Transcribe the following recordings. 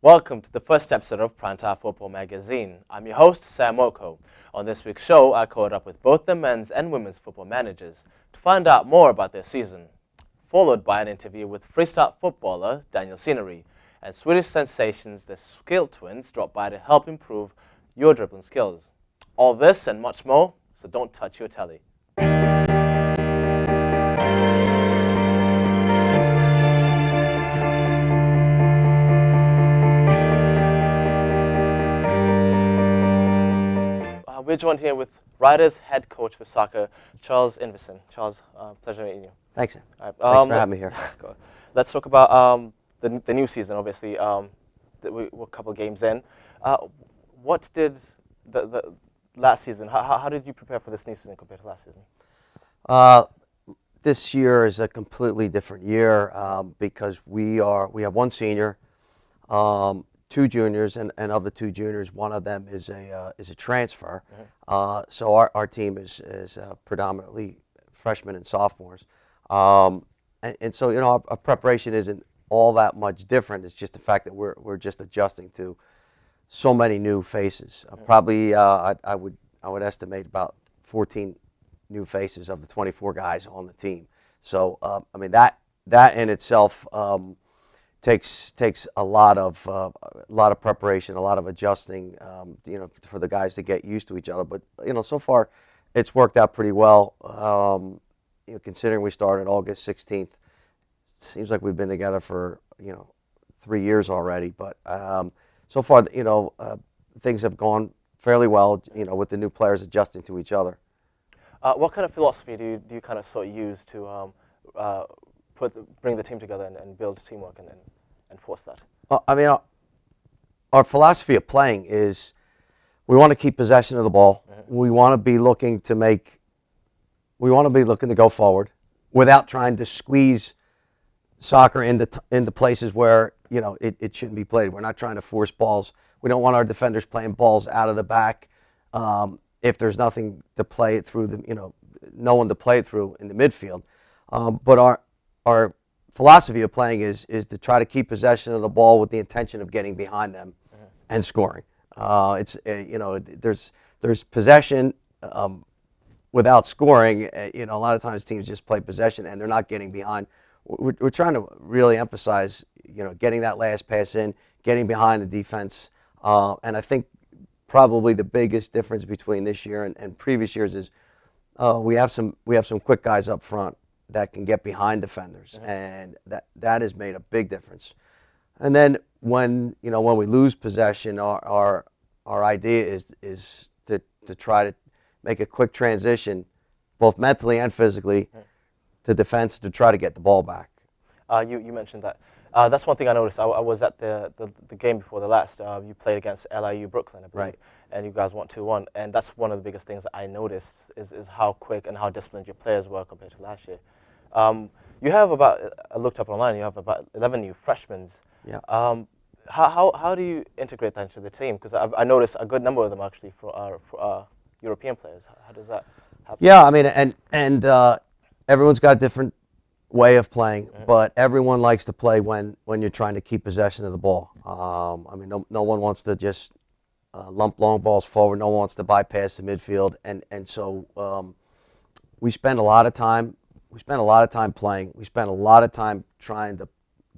Welcome to the first episode of Primetime Football Magazine. I'm your host, Sam Oko. On this week's show, I caught up with both the men's and women's football managers to find out more about their season, followed by an interview with Freestyle footballer Daniel Scenery and Swedish sensations the Skill Twins dropped by to help improve your dribbling skills. All this and much more, so don't touch your telly. We're joined here with Riders head coach for soccer, Charles Inverson. Charles, pleasure meeting you. Thanks, Sam. All right, Thanks for having me here. Let's talk about the new season. Obviously, we're a couple of games in. What did the last season? How did you prepare for this new season compared to last season? This year is a completely different year because we have one senior, two juniors, and of the two juniors, one of them is a transfer. Mm-hmm. So our team is predominantly freshmen and sophomores, and so our preparation isn't all that much different. It's just the fact that we're just adjusting to so many new faces. Mm-hmm. Probably I would estimate about 14 new faces of the 24 guys on the team. So I mean that in itself. Takes a lot of preparation, a lot of adjusting, for the guys to get used to each other. But so far, it's worked out pretty well. Considering we started August 16th, it seems like we've been together for 3 years already. But so far, things have gone fairly well. With the new players adjusting to each other. What kind of philosophy do you kind of sort of use to bring the team together and build teamwork and enforce that? I mean, our philosophy of playing is we want to keep possession of the ball. Mm-hmm. We want to be looking to go forward without trying to squeeze soccer into places where it shouldn't be played. We're not trying to force balls. We don't want our defenders playing balls out of the back if there's nothing to play it through no one to play it through in the midfield. But our philosophy of playing is to try to keep possession of the ball with the intention of getting behind them and scoring. There's possession without scoring. A lot of times teams just play possession and they're not getting behind. We're trying to really emphasize getting that last pass in, getting behind the defense. And I think probably the biggest difference between this year and previous years is we have some quick guys up front that can get behind defenders, mm-hmm. and that has made a big difference. And then when we lose possession, our idea is to try to make a quick transition, both mentally and physically, mm-hmm. to defense to try to get the ball back. You mentioned that. That's one thing I noticed. I was at the game before the last. You played against LIU Brooklyn, I believe, right. And you guys won 2-1. And that's one of the biggest things that I noticed is how quick and how disciplined your players were compared to last year. You have I looked up online, you have about 11 new freshmen. Yeah. How do you integrate that into the team? Because I noticed a good number of them actually for European players. How does that happen? Yeah, I mean, and everyone's got a different way of playing, mm-hmm. but everyone likes to play when you're trying to keep possession of the ball. I mean, no one wants to just lump long balls forward. No one wants to bypass the midfield, and so we spend a lot of time. We spent a lot of time playing. We spent a lot of time trying to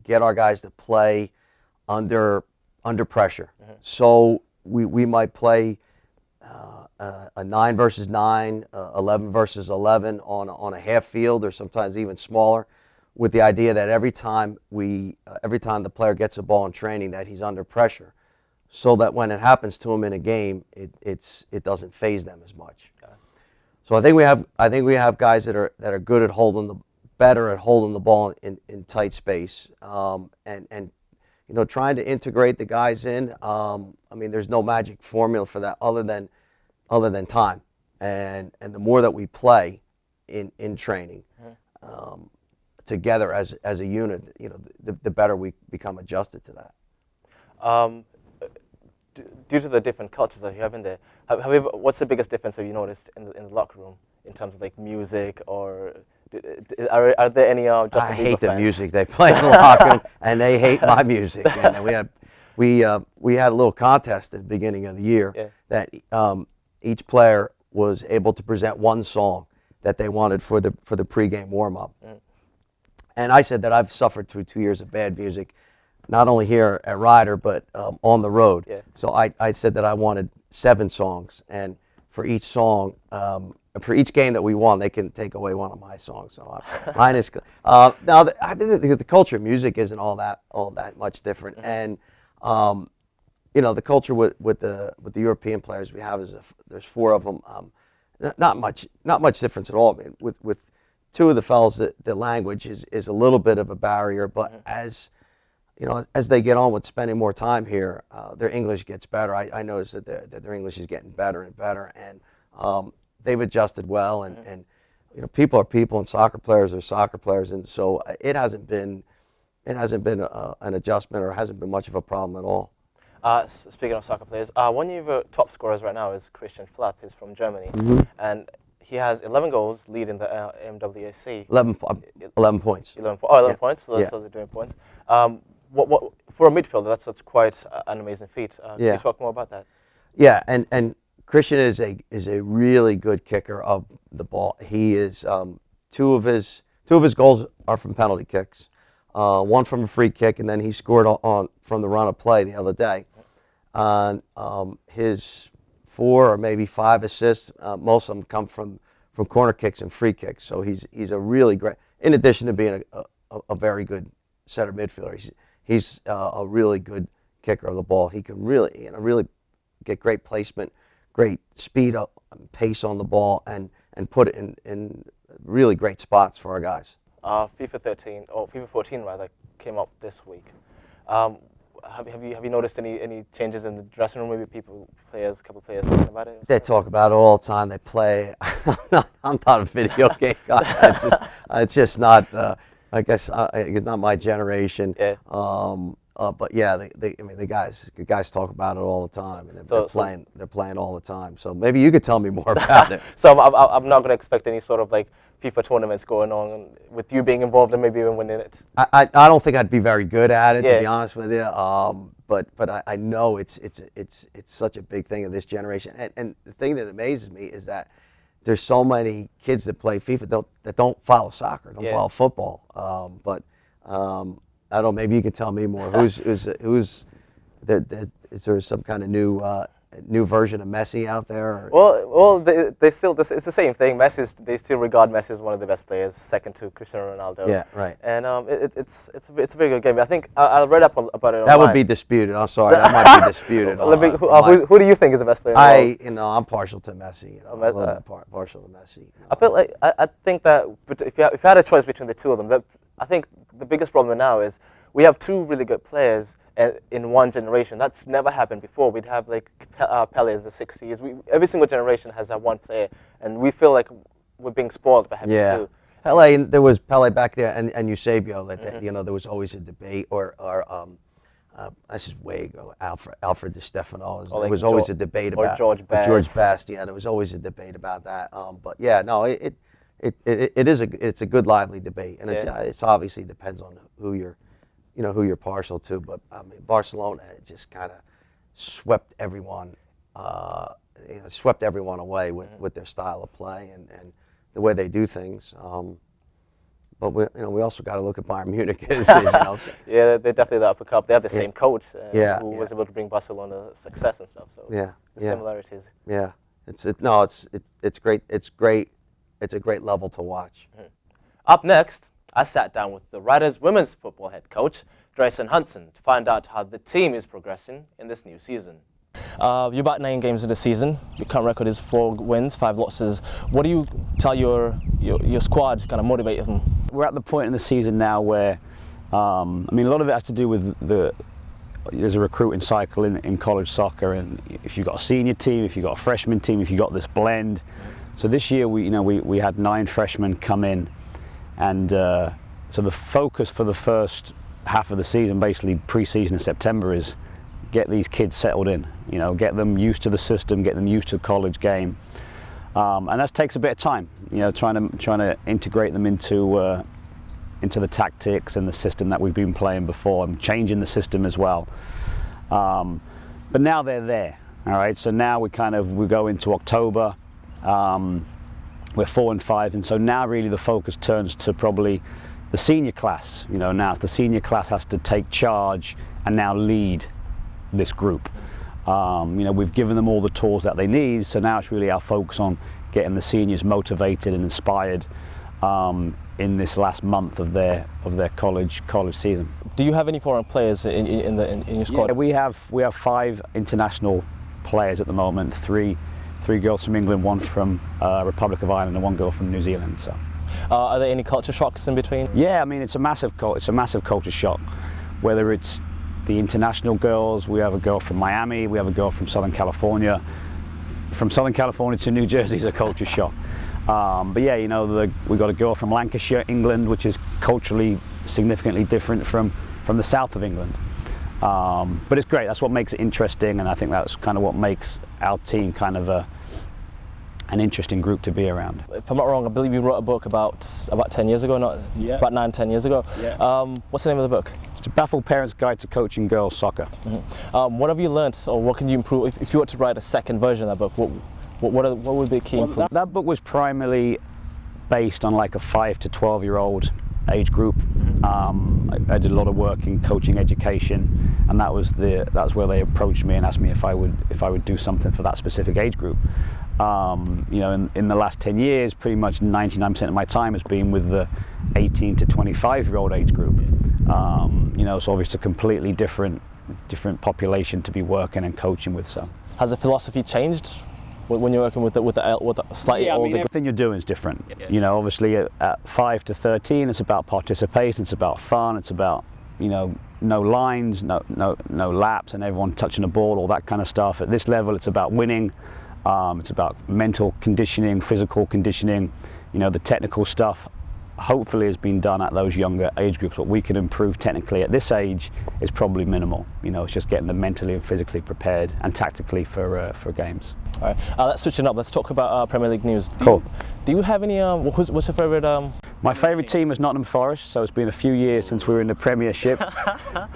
get our guys to play under pressure. Mm-hmm. So we might play a 9 versus 9, 11 versus 11 on a half field, or sometimes even smaller, with the idea that every time the player gets a ball in training, that he's under pressure, so that when it happens to him in a game, it doesn't faze them as much. Okay. So I think we have guys that are good at better at holding the ball in tight space, and trying to integrate the guys in. I mean, there's no magic formula for that other than time, and the more that we play in training together as a unit, the better we become adjusted to that. Due to the different cultures that you have in there, what's the biggest difference have you noticed in the locker room in terms of like music, or are there any Justin Bieber I hate the fans? music they play in the locker room, and they hate my music. And we have we had a little contest at the beginning of the year that each player was able to present one song that they wanted for the pregame warm-up. And I said that I've suffered through 2 years of bad music, not only here at Ryder, but on the road. So I said that I wanted 7 songs, and for each song, for each game that we won, they can take away one of my songs. So mine is now. I think the culture of music isn't all that much different, and the culture with the European players we have is there's 4 of them. Not much difference at all. I mean, with 2 of the fellows, the language is a little bit of a barrier, but as they get on with spending more time here, their English gets better. I noticed that their English is getting better and better, and they've adjusted well. And people are people, and soccer players are soccer players, and so it hasn't been an adjustment, or hasn't been much of a problem at all. Speaking of soccer players, one of your top scorers right now is Christian Flapp. He's from Germany, and he has 11 goals, leading the MWAC. 11 points. 11 points. So they're doing points. What for a midfielder? That's quite an amazing feat. Can you talk more about that? Yeah, and Christian is a really good kicker of the ball. He is 2 of his goals are from penalty kicks, 1 from a free kick, and then he scored from the run of play the other day. His 4 or maybe 5 assists, most of them come from corner kicks and free kicks. So he's a really great. In addition to being a very good center midfielder, he's a really good kicker of the ball. He can really get great placement, great speed up, pace on the ball, and put it in really great spots for our guys. FIFA 14 rather, came up this week. Have you noticed any changes in the dressing room? Maybe a couple of players talking about it? They talk about it all the time. They play. I'm not a video game guy. It's just not. I guess it's not my generation. But yeah, the guys talk about it all the time, and they're playing all the time. So maybe you could tell me more about it. So I'm not going to expect any sort of like FIFA tournaments going on with you being involved and maybe even winning it. I don't think I'd be very good at it, to be honest with you. But I know it's such a big thing in this generation. And the thing that amazes me is that there's so many kids that play FIFA that don't follow soccer, don't follow football. I don't know. Maybe you can tell me more. Who's there? Is there some kind of new version of Messi out there? Or? Well, they still. It's the same thing. They still regard Messi as one of the best players, second to Cristiano Ronaldo. Yeah, right. And it's a very good game. I think I read up about it. That would be disputed. I'm sorry, that might be disputed. Who do you think is the best player? I'm partial to Messi. I'm a little bit partial to Messi. I feel like I think that if you had a choice between the 2 of them, I think the biggest problem now is we have 2 really good players in one generation. That's never happened before. We'd have like Pele in the 60s. Every single generation has that one player, and we feel like we're being spoiled by having 2. Pele, there was Pele back there, and Eusebio. There was always a debate, or this is way ago. Alfred Di Stefano. There was always a debate about George Best. George Best. Yeah, there was always a debate about that. But yeah, no, it's a good lively debate, and it's obviously depends on who you're partial to. But I mean, Barcelona just kind of swept everyone away with their style of play and the way they do things. But we also got to look at Bayern Munich. Yeah, they're definitely the upper cup. They have the same coach who was able to bring Barcelona success and stuff. So the similarities. Yeah, it's great. It's great. It's a great level to watch. Up next, I sat down with the Riders women's football head coach, Drayson Hunson, to find out how the team is progressing in this new season. You're about 9 games of the season. Your current record is 4 wins, 5 losses. What do you tell your squad to kind of motivate them? We're at the point in the season now where, a lot of it has to do with there's a recruiting cycle in college soccer, and if you've got a senior team, if you've got a freshman team, if you've got this blend. So this year we had 9 freshmen come in, and so the focus for the first half of the season, basically pre-season in September, is get these kids settled in, get them used to the system, get them used to the college game, and that takes a bit of time, trying to integrate them into the tactics and the system that we've been playing before, and changing the system as well. But now they're there. All right. So now we go into October. We're 4 and 5, and so now really the focus turns to probably the senior class. You know, now the senior class has to take charge and now lead this group. You know, we've given them all the tools that they need, so now it's really our focus on getting the seniors motivated and inspired in this last month of their college season. Do you have any foreign players in your squad? Yeah, we have 5 international players at the moment. Three girls from England, 1 from Republic of Ireland, and 1 girl from New Zealand. So, are there any culture shocks in between? Yeah, I mean it's a massive culture shock. Whether it's the international girls, we have a girl from Miami, we have a girl from Southern California. From Southern California to New Jersey is a culture shock. But yeah, you know, we got a girl from Lancashire, England, which is culturally significantly different from the south of England. But it's great. That's what makes it interesting, and I think that's kind of what makes our team kind of an interesting group to be around. If I'm not wrong, I believe you wrote a book about 10 years ago, about 9-10 years ago. Yeah. What's the name of the book? It's a Baffled Parent's Guide to Coaching Girls Soccer. Mm-hmm. What have you learnt, or what can you improve? If you were to write a second version of that book, what would be key improvements? That book was primarily based on like a 5 to 12-year-old age group. I did a lot of work in coaching education, and that's where they approached me and asked me if I would do something for that specific age group. You know, in the last 10 years, pretty much 99% of my time has been with the 18 to 25-year-old age group. You know, so obviously a completely different population to be working and coaching with. So, has the philosophy changed when you're working with the slightly older? I mean, everything you're doing is different. You know, obviously at 5 to 13, it's about participation, it's about fun, it's about, you know, no lines, no laps, and everyone touching the ball, all that kind of stuff. At this level, it's about winning. It's about mental conditioning, physical conditioning. You know, the technical stuff hopefully has been done at those younger age groups. What we can improve technically at this age is probably minimal. You know, it's just getting them mentally and physically prepared and tactically for games. All right, let's switch it up. Let's talk about Premier League news. Cool. Do you have any? What's your favourite? My favourite team is Nottingham Forest. So it's been a few years since we were in the Premiership.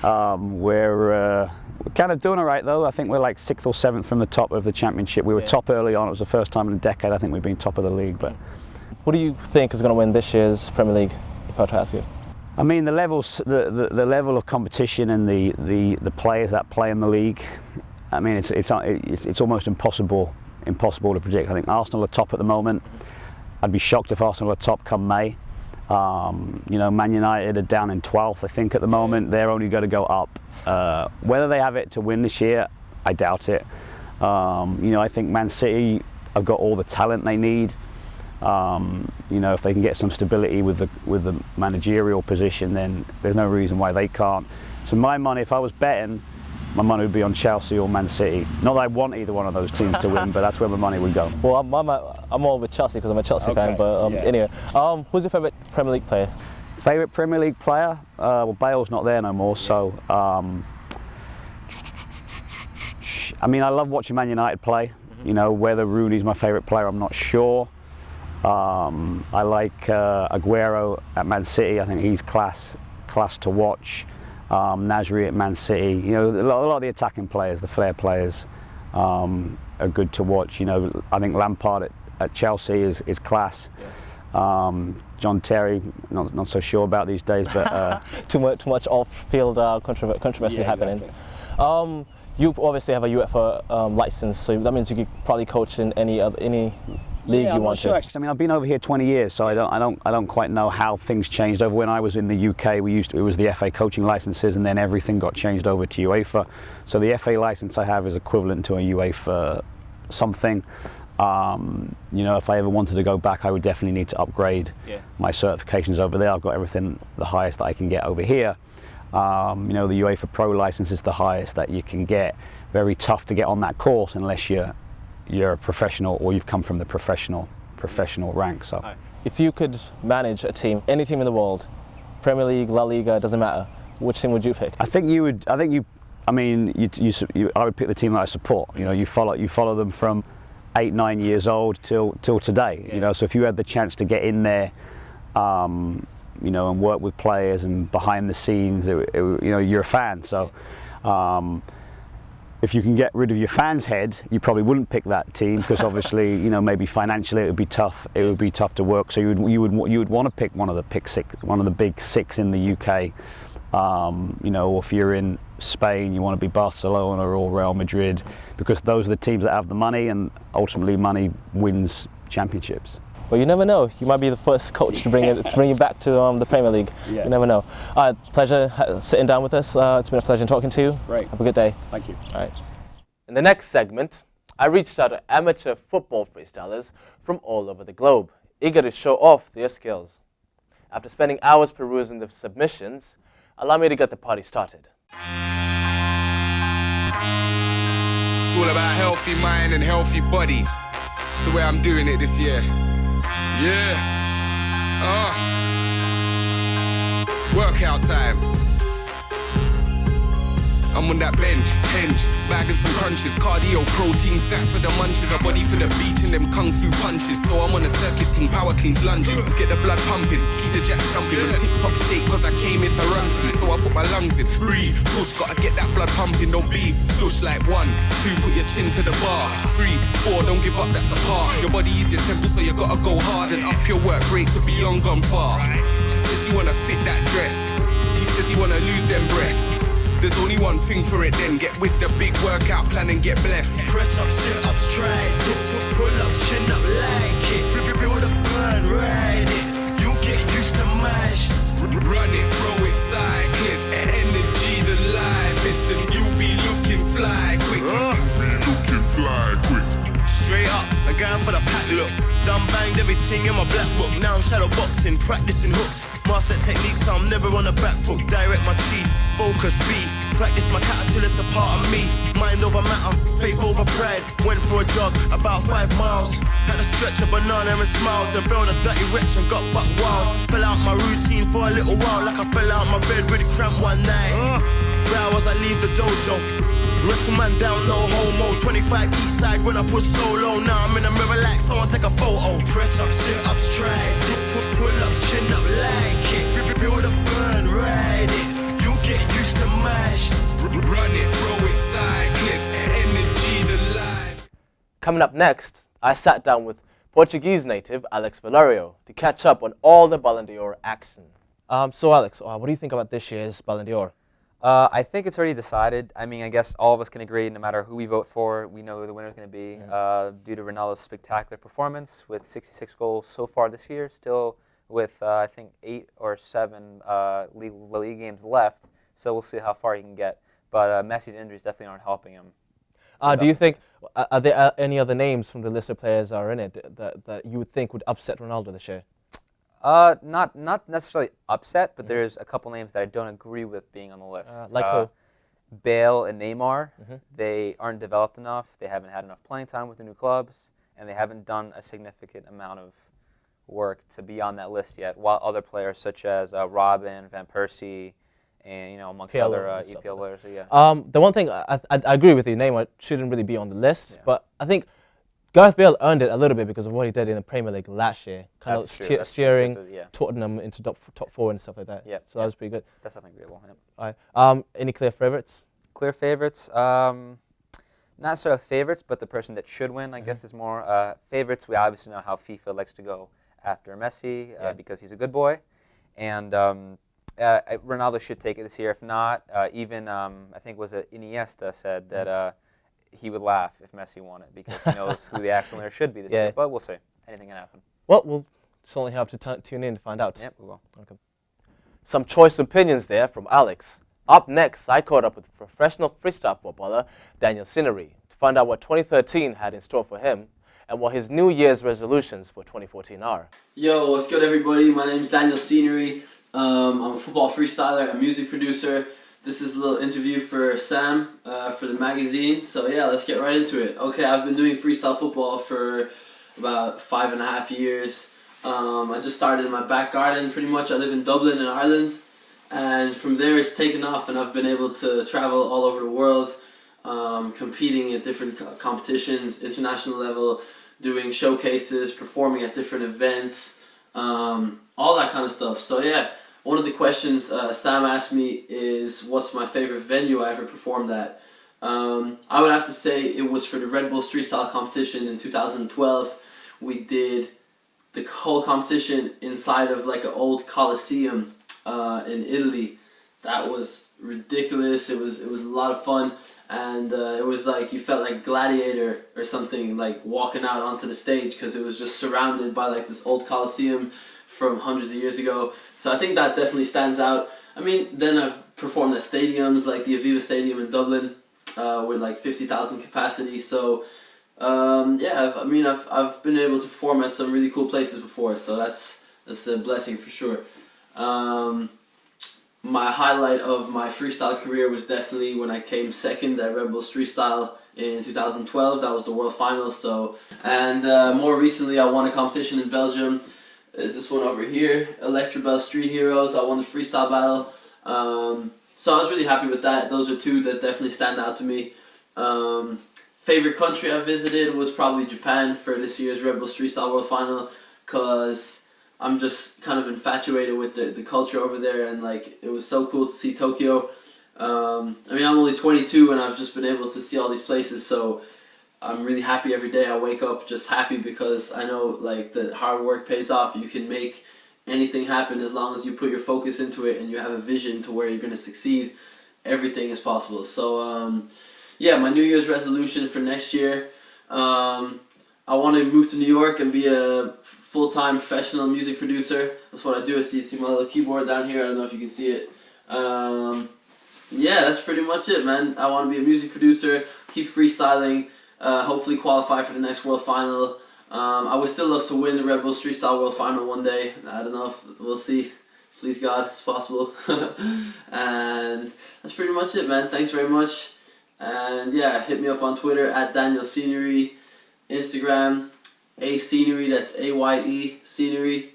We're kind of doing all right though. I think we're like 6th or 7th from the top of the Championship. We were top early on. It was the first time in a decade I think we've been top of the league. But what do you think is going to win this year's Premier League? If I were to ask you. I mean, the level of competition and the players that play in the league. I mean, it's almost impossible to predict. I think Arsenal are top at the moment. I'd be shocked if Arsenal are top come May. You know, Man United are down in 12th, I think, at the moment. They're only going to go up. Whether they have it to win this year, I doubt it. You know, I think Man City have got all the talent they need. You know, if they can get some stability with the managerial position, then there's no reason why they can't. So my money, if I was betting, my money would be on Chelsea or Man City. Not that I want either one of those teams to win, but that's where my money would go. Well, I'm all with Chelsea because I'm a Chelsea fan. But anyway, who's your favourite Premier League player? Favourite Premier League player? Well, Bale's not there no more, so. I mean, I love watching Man United play. You know, whether Rooney's my favourite player, I'm not sure. I like Aguero at Man City. I think he's class to watch. Nasri at Man City. You know, a lot of the attacking players, the flair players, are good to watch. You know, I think Lampard at Chelsea is class. John Terry, not so sure about these days, but too much off-field controversy happening. Exactly. You obviously have a UEFA license, so that means you could probably coach in any league you want to. I mean, I've been over here 20 years, so I don't quite know how things changed. Over when I was in the UK, it was the FA coaching licenses, and then everything got changed over to UEFA. So the FA license I have is equivalent to a UEFA something. You know, if I ever wanted to go back, I would definitely need to upgrade my certifications over there. I've got everything the highest that I can get over here. You know, the UEFA Pro license is the highest that you can get. Very tough to get on that course unless you're a professional or you've come from the professional rank. So, if you could manage a team, any team in the world, Premier League, La Liga, doesn't matter, which team would you pick? I mean, I would pick the team that I support. You know, you follow them from 8-9 years old till today. You know, so if you had the chance to get in there, you know, and work with players and behind the scenes, you know, you're a fan. So, if you can get rid of your fans' head, you probably wouldn't pick that team because obviously, you know, maybe financially it would be tough. It would be tough to work. So you would want to pick one of the big six in the UK. You know, if you're in Spain, you want to be Barcelona or Real Madrid because those are the teams that have the money, and ultimately money wins championships. But you never know. You might be the first coach to bring it back to the Premier League. Yeah. You never know. Pleasure sitting down with us. It's been a pleasure talking to you. Great. Have a good day. Thank you. All right. In the next segment, I reached out to amateur football freestylers from all over the globe, eager to show off their skills. After spending hours perusing the submissions, allow me to get the party started. It's all about healthy mind and healthy body. It's the way I'm doing it this year. Yeah. Workout time. I'm on that bench, bagging some crunches, cardio, protein, snacks for the munches, a body for the beach and them kung fu punches. So I'm on a circuit thing, power cleans, lunges, get the blood pumping, keep the jacks jumping, on tip-top shape, cause I came here to run to. So I put my lungs in, breathe, push, gotta get that blood pumping, don't be slush like 1, 2, put your chin to the bar, 3, 4, don't give up, that's the part. Your body is your temple, so you gotta go hard and up your work rate to beyond gone far. She says she wanna fit that dress, he says he wanna lose them breasts. There's only one thing for it then, get with the big workout plan and get blessed. Press up, sit ups, try dips, pull ups, chin up like it. Feel the burn, ride it, you get used to mash. Run it, bro, it's cyclist, energy's alive. Listen, you be looking fly quick. Straight up, I'm going for the pack look. Done banged everything in my black book. Now I'm shadow boxing, practicing hooks. Master techniques, so I'm never on a back foot. Direct my chi, focus beat. Practice my kata till it's a part of me. Mind over matter, faith over pride. Went for a jog, about 5 miles. Had to stretch a banana and smile. Then build a dirty wretch and got buck wild. Fell out my routine for a little while, like I fell out my bed with a cramp one night. Hours I leave the dojo. Wrestle man down, no homo. 25 east side when I push solo. Now I'm in the mirror like someone take a photo. Press up, sit ups, try dip, pull ups, chin up like it. Feel the burn, ride it. You get used to mash. Run it, bro, it's cyclist. Energy's alive. Coming up next, I sat down with Portuguese native Alex Valerio to catch up on all the Ballon d'Or action. So Alex, what do you think about this year's Ballon d'Or? I think it's already decided. I mean, I guess all of us can agree, no matter who we vote for, we know who the winner is going to be due to Ronaldo's spectacular performance with 66 goals so far this year, still with, I think, 8 or 7 La Liga games left, so we'll see how far he can get. But Messi's injuries definitely aren't helping him. Do you think, are there any other names from the list of players that are in it that you would think would upset Ronaldo this year? Not necessarily upset, but there's a couple names that I don't agree with being on the list. Like who? Bale and Neymar. They aren't developed enough. They haven't had enough playing time with the new clubs, and they haven't done a significant amount of work to be on that list yet. While other players such as Robin, Van Persie, and amongst other EPL players. So yeah. The one thing I agree with you, Neymar shouldn't really be on the list, but I think Gareth Bale earned it a little bit because of what he did in the Premier League last year, kind of steering Tottenham into top 4 and stuff like that. Yeah, so that was pretty good. That's definitely agreeable. Yep. All right. Any clear favorites? Clear favorites? Not sort of favorites, but the person that should win, I guess, is more favorites. We obviously know how FIFA likes to go after Messi because he's a good boy, and Ronaldo should take it this year. If not, even I think was it Iniesta said that he would laugh if Messi won it because he knows who the actual winner should be this year. But we'll see. Anything can happen. Well, we'll certainly have to tune in to find out. Yep, we will. Okay. Some choice opinions there from Alex. Up next, I caught up with professional freestyle footballer Daniel Sinery to find out what 2013 had in store for him and what his New Year's resolutions for 2014 are. Yo, what's good, everybody? My name's Daniel Sinery. I'm a football freestyler, a music producer. This is a little interview for Sam for the magazine. So yeah, let's get right into it. Okay, I've been doing freestyle football for about 5.5 years. I just started in my back garden, pretty much. I live in Dublin in Ireland. And from there it's taken off, and I've been able to travel all over the world, competing at different competitions, international level, doing showcases, performing at different events, all that kind of stuff. So yeah, one of the questions Sam asked me is, what's my favorite venue I ever performed at? I would have to say it was for the Red Bull Street Style competition in 2012. We did the whole competition inside of like an old Colosseum in Italy. That was ridiculous. It was a lot of fun, and it was like you felt like Gladiator or something, like walking out onto the stage, because it was just surrounded by like this old Colosseum from hundreds of years ago. So I think that definitely stands out. I mean, then I've performed at stadiums like the Aviva Stadium in Dublin with like 50,000 capacity. So yeah, I've been able to perform at some really cool places before. So that's a blessing for sure. My highlight of my freestyle career was definitely when I came second at Red Bull Street Style in 2012. That was the world finals. So, and more recently, I won a competition in Belgium. This one over here, Electrobel Street Heroes. I won the freestyle battle. So I was really happy with that. Those are two that definitely stand out to me. Favorite country I visited was probably Japan for this year's Red Bull Street Style World Final, because I'm just kind of infatuated with the culture over there, and like it was so cool to see Tokyo. I mean, I'm only 22 and I've just been able to see all these places, so I'm really happy every day. I wake up just happy because I know like that hard work pays off. You can make anything happen as long as you put your focus into it and you have a vision to where you're going to succeed. Everything is possible. So yeah, my New Year's resolution for next year, I want to move to New York and be a full-time professional music producer. That's what I do. I see my little keyboard down here. I don't know if you can see it. Yeah, that's pretty much it, man. I want to be a music producer, keep freestyling, hopefully qualify for the next World Final. I would still love to win the Red Bull Street Style World Final one day. I don't know, we'll see. Please God, it's possible. And that's pretty much it, man. Thanks very much. And yeah, hit me up on Twitter at Daniel Scenery, Instagram, A Scenery, that's AYE Scenery.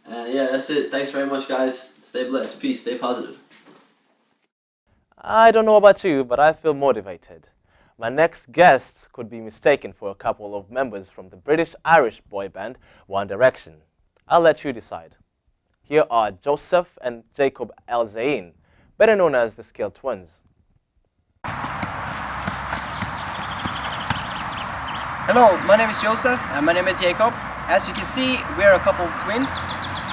Yeah, that's it. Thanks very much, guys. Stay blessed. Peace. Stay positive. I don't know about you, but I feel motivated. My next guests could be mistaken for a couple of members from the British-Irish boy band One Direction. I'll let you decide. Here are Joseph and Jacob El-Zain, better known as the Scale Twins. Hello, my name is Joseph and my name is Jacob. As you can see, we are a couple of twins,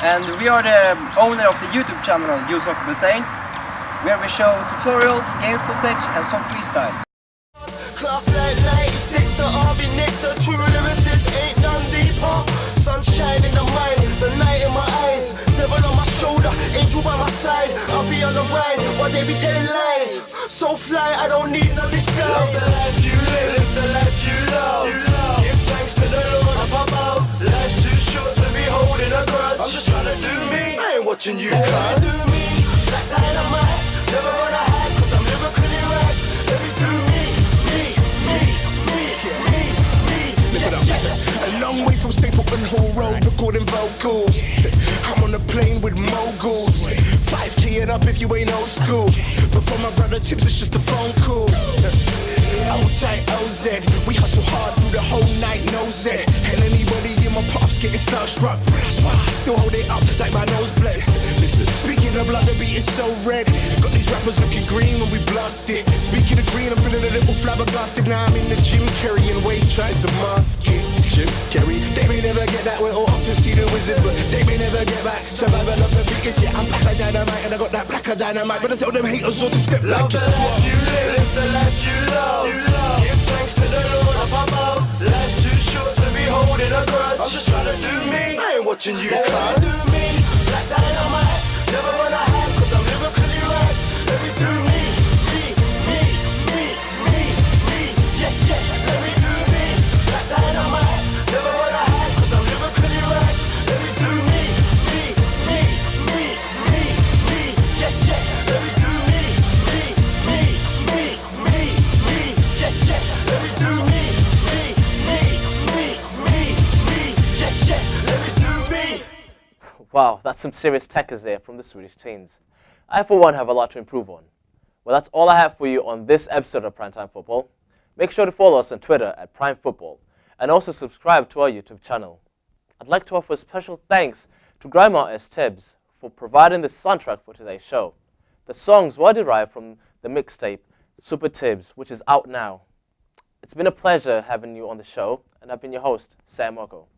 and we are the owner of the YouTube channel Joseph El-Zain, where we show tutorials, game footage and some freestyle. Class like 96, a RV Nicks, a true lyricist, ain't none deeper. Sunshine in the mind, the night in my eyes, devil on my shoulder, angel by my side. I'll be on the rise while they be telling lies. So fly, I don't need no disguise. Love the life you live the life you love. Give thanks to the Lord up above. Life's too short to be holding a grudge. I'm just trying to do me, I ain't watching you come. Do me, black dynamite, never run a hide, cause I'm lyrically right. Let me do me. A long way from Stapleton Hall Road, recording vocals. I'm on a plane with moguls. 5K and up if you ain't old school. But for my brother Tibbs, it's just a phone call. Old tight OZ, we hustle hard through the whole night, knows it. And anybody in my path's getting starstruck. That's why I still hold it up like my nose bled. Listen, speaking of blood, the beat is so red. Got these rappers looking green when we blast it. Speaking of green, I'm feeling a little flabbergasted. Now I'm in the gym carrying weight, trying to mask it. Jim Carrey, they may never get that. We'll often see the wizard, but they may never get back. Survival of the fittest, yeah, I'm back like dynamite, and I got that blacker dynamite. But I tell them haters all to step like love the life you live the life you love. Give thanks to the Lord up above. Life's too short to be holding a grudge. I'm just trying to do me, I ain't watching you come. Do me, black dynamite, never run a hide, cause I'm lyrically right. Let me do me, yeah, yeah. Let me do me, black dynamite, never run a hide, cause I'm lyrically right. Let me do me, yeah, yeah. Let me do me, yeah, yeah. Let me do me, yeah, yeah. Let me do me. Wow, that's some serious techers there from the Swedish teens. I, for one, have a lot to improve on. Well, that's all I have for you on this episode of Primetime Football. Make sure to follow us on Twitter at Prime Football, and also subscribe to our YouTube channel. I'd like to offer special thanks to grime artist Tibbs for providing the soundtrack for today's show. The songs were derived from the mixtape Super Tibbs, which is out now. It's been a pleasure having you on the show, and I've been your host, Sam Oko.